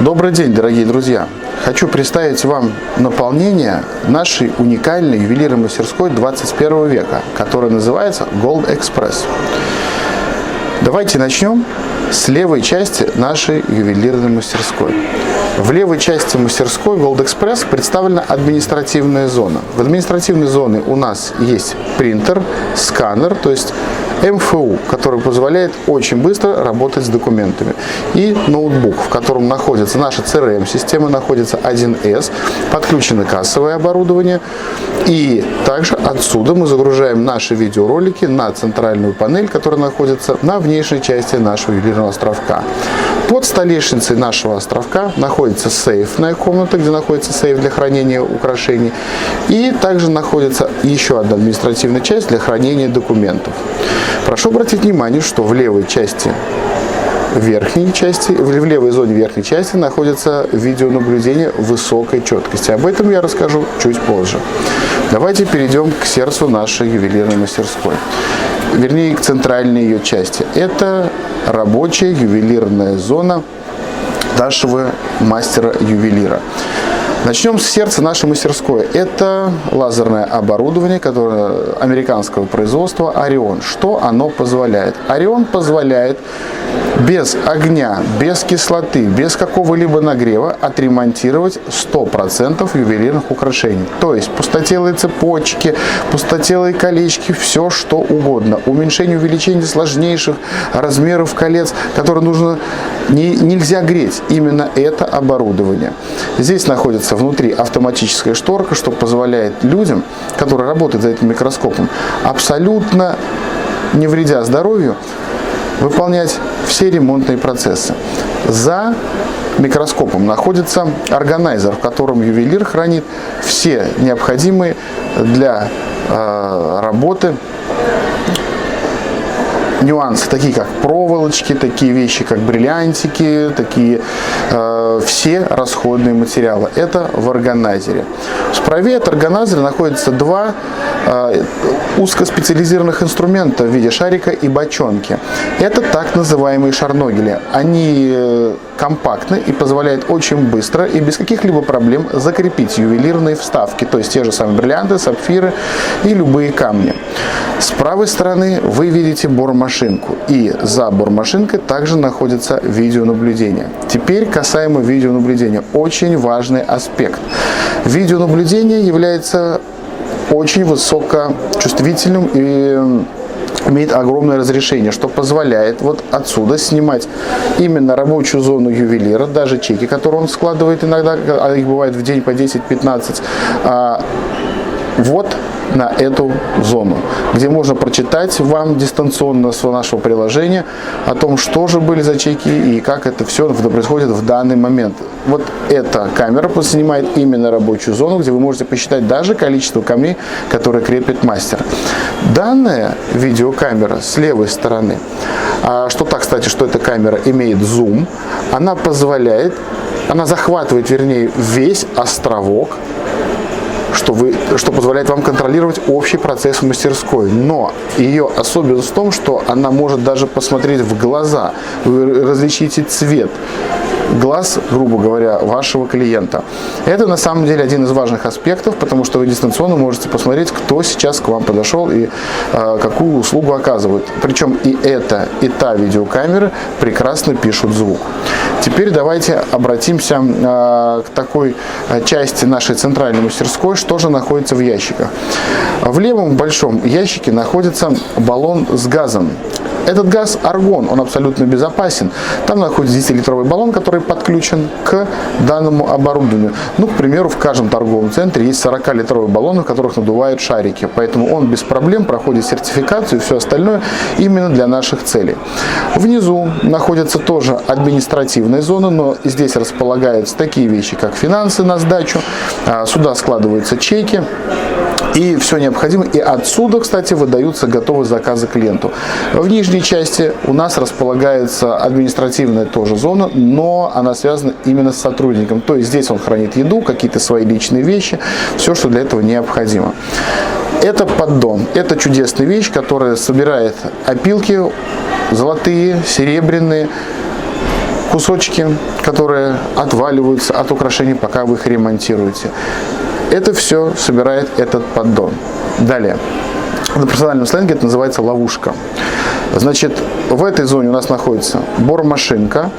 Добрый день, дорогие друзья! Хочу представить вам наполнение нашей уникальной ювелирной мастерской 21 века, которая называется Gold Express. Давайте начнем с левой части нашей ювелирной мастерской. В левой части мастерской Gold Express представлена административная зона. В административной зоне у нас есть принтер, сканер, то есть МФУ, который позволяет очень быстро работать с документами. И ноутбук, в котором находится наша CRM-система, находится 1С, подключено кассовое оборудование. И также отсюда мы загружаем наши видеоролики на центральную панель, которая находится на внешней части нашего ювелирного островка. Под столешницей нашего островка находится сейфная комната, где находится сейф для хранения украшений. И также находится еще одна административная часть для хранения документов. Прошу обратить внимание, что в левой части в левой зоне верхней части находится видеонаблюдение высокой четкости. Об этом я расскажу чуть позже. Давайте перейдем к сердцу нашей ювелирной мастерской. Вернее, к центральной ее части. Это рабочая ювелирная зона нашего мастера-ювелира. Начнем с сердца нашей мастерской. Это лазерное оборудование, которое американского производства Orion. Что оно позволяет? Orion позволяет без огня, без кислоты, без какого-либо нагрева отремонтировать 100% ювелирных украшений. То есть пустотелые цепочки, пустотелые колечки, все что угодно. Уменьшение, увеличение сложнейших размеров колец, которые нельзя греть. Именно это оборудование. Здесь находится внутри автоматическая шторка, что позволяет людям, которые работают за этим микроскопом, абсолютно не вредя здоровью, выполнять все ремонтные процессы. За микроскопом находится органайзер, в котором ювелир хранит все необходимые для работы нюансы, такие как проволочки, такие вещи как бриллиантики, все расходные материалы. Это в органайзере. Справа от органайзера находится два узкоспециализированных инструмента в виде шарика и бочонки. Это так называемые шарногели. Они компактны и позволяют очень быстро и без каких-либо проблем закрепить ювелирные вставки, то есть те же самые бриллианты, сапфиры и любые камни. С правой стороны вы видите бормашинку, и за бормашинкой также находится видеонаблюдение. Теперь касаемо видеонаблюдения. Очень важный аспект. Видеонаблюдение является очень высокочувствительным и имеет огромное разрешение, что позволяет вот отсюда снимать именно рабочую зону ювелира, даже чеки, которые он складывает иногда, а их бывает в день по 10-15, вот на эту зону, где можно прочитать вам дистанционно с нашего приложения о том, что же были за чеки и как это все происходит в данный момент. Вот эта камера снимает именно рабочую зону, где вы можете посчитать даже количество камней, которые крепит мастер. Данная видеокамера с левой стороны, кстати, что эта камера имеет зум, она захватывает, весь островок, что позволяет вам контролировать общий процесс в мастерской. Но ее особенность в том, что она может даже посмотреть в глаза, вы различите цвет глаз, грубо говоря, вашего клиента. Это на самом деле один из важных аспектов, потому что вы дистанционно можете посмотреть, кто сейчас к вам подошел и какую услугу оказывает. Причем и эта, и та видеокамера прекрасно пишут звук. Теперь давайте обратимся к такой части нашей центральной мастерской, что же находится в ящиках. В левом большом ящике находится баллон с газом. Этот газ аргон, он абсолютно безопасен. Там находится 10-литровый баллон, который подключен к данному оборудованию. Ну, к примеру, в каждом торговом центре есть 40-литровые баллоны, в которых надувают шарики. Поэтому он без проблем проходит сертификацию и все остальное именно для наших целей. Внизу находится тоже административная зона, но здесь располагаются такие вещи, как финансы на сдачу. Сюда складываются чеки. И все необходимое. И отсюда, кстати, выдаются готовые заказы клиенту. В нижней части у нас располагается административная тоже зона, но она связана именно с сотрудником. То есть здесь он хранит еду, какие-то свои личные вещи, все, что для этого необходимо. Это поддон. Это чудесная вещь, которая собирает опилки золотые, серебряные, кусочки, которые отваливаются от украшений, пока вы их ремонтируете. Это все собирает этот поддон. Далее. На профессиональном сленге это называется ловушка. Значит, в этой зоне у нас находится бормашинка.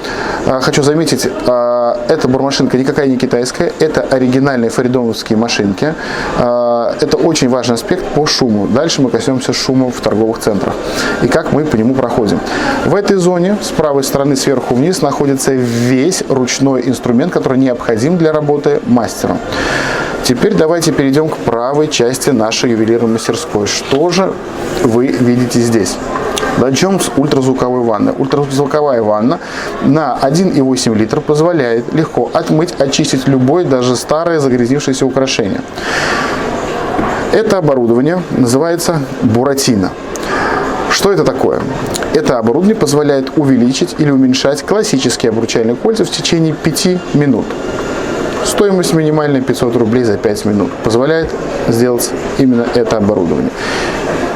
Хочу заметить, эта бормашинка никакая не китайская, это оригинальные фаридомовские машинки. Это очень важный аспект по шуму. Дальше мы коснемся шума в торговых центрах и как мы по нему проходим. В этой зоне с правой стороны сверху вниз находится весь ручной инструмент, который необходим для работы мастера. Теперь давайте перейдем к правой части нашей ювелирной мастерской. Что же вы видите здесь? Начнем с ультразвуковой ванны. Ультразвуковая ванна на 1,8 литра позволяет легко отмыть, очистить любое, даже старое загрязнившееся украшение. Это оборудование называется буратино. Что это такое? Это оборудование позволяет увеличить или уменьшать классические обручальные кольца в течение 5 минут. Стоимость минимальная 500 рублей за 5 минут. Позволяет сделать именно это оборудование.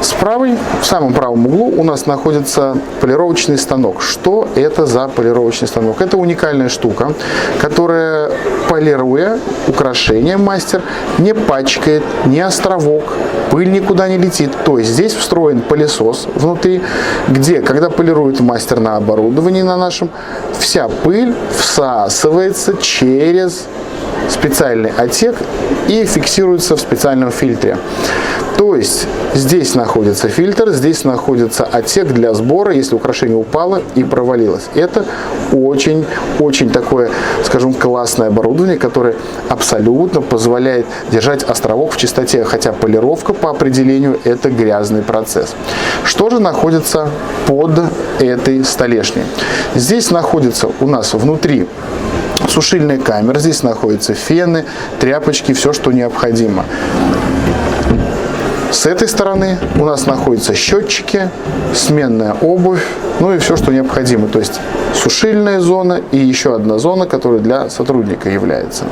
Справа, в самом правом углу у нас находится полировочный станок. Что это за полировочный станок? Это уникальная штука, которая, полируя украшение, мастер не пачкает ни островок, пыль никуда не летит. То есть здесь встроен пылесос внутри, где, когда полирует мастер на оборудовании на нашем, вся пыль всасывается через специальный отсек и фиксируется в специальном фильтре. То есть здесь находится фильтр, здесь находится отсек для сбора, если украшение упало и провалилось. Это очень такое, скажем, классное оборудование, которое абсолютно позволяет держать островок в чистоте, хотя полировка по определению это грязный процесс. Что же находится под этой столешней? Здесь находится у нас внутри сушильная камера, здесь находятся фены, тряпочки, все, что необходимо. С этой стороны у нас находятся счетчики, сменная обувь, ну и все, что необходимо. То есть сушильная зона и еще одна зона, которая для сотрудника является.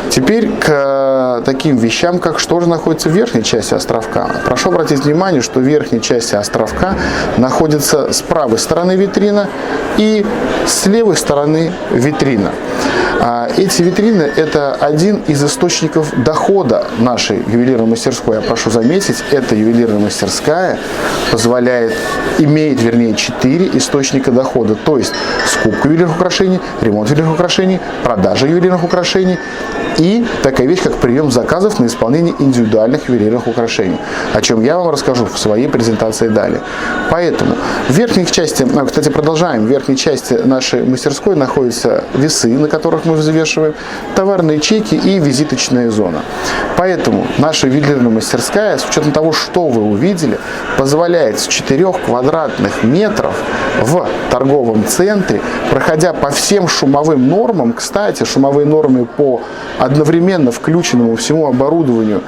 Теперь к таким вещам, как что же находится в верхней части островка. Прошу обратить внимание, что в верхней части островка находится с правой стороны витрина и с левой стороны витрина. Эти витрины – это один из источников дохода нашей ювелирной мастерской. Я прошу заметить, эта ювелирная мастерская имеет 4 источника дохода. То есть скупка ювелирных украшений, ремонт ювелирных украшений, продажа ювелирных украшений и такая вещь, как прием заказов на исполнение индивидуальных ювелирных украшений, о чем я вам расскажу в своей презентации далее. Поэтому в верхней части, кстати, продолжаем, в верхней части нашей мастерской находятся весы, на которых мы взвешиваем, товарные чеки и визиточная зона. Поэтому наша ювелирная мастерская, с учетом того, что вы увидели, позволяет с 4 квадратных метров в торговом центре, проходя по всем шумовым нормам, кстати, шумовые нормы по одновременно включенному всему оборудованию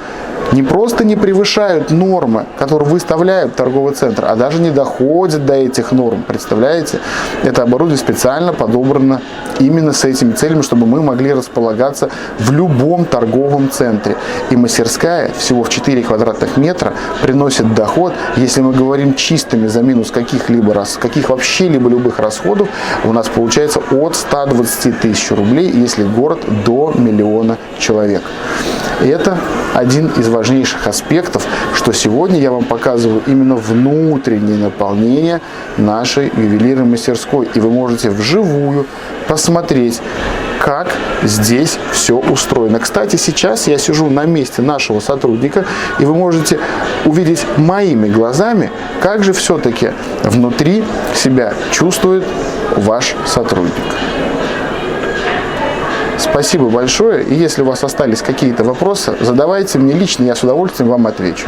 не просто не превышают нормы, которые выставляют торговый центр, а даже не доходят до этих норм. Представляете? Это оборудование специально подобрано именно с этими целями, чтобы мы могли располагаться в любом торговом центре. И мастерская всего в 4 квадратных метра приносит доход, если мы говорим чистыми за минус каких вообще любых расходов, у нас получается от 120 тысяч рублей, если город до 1 миллиона человек. И это один из важнейших аспектов, что сегодня я вам показываю именно внутреннее наполнение нашей ювелирной мастерской. И вы можете вживую посмотреть, как здесь все устроено. Кстати, сейчас я сижу на месте нашего сотрудника, и вы можете увидеть моими глазами, как же все-таки внутри себя чувствует ваш сотрудник. Спасибо большое, и если у вас остались какие-то вопросы, задавайте мне лично, я с удовольствием вам отвечу.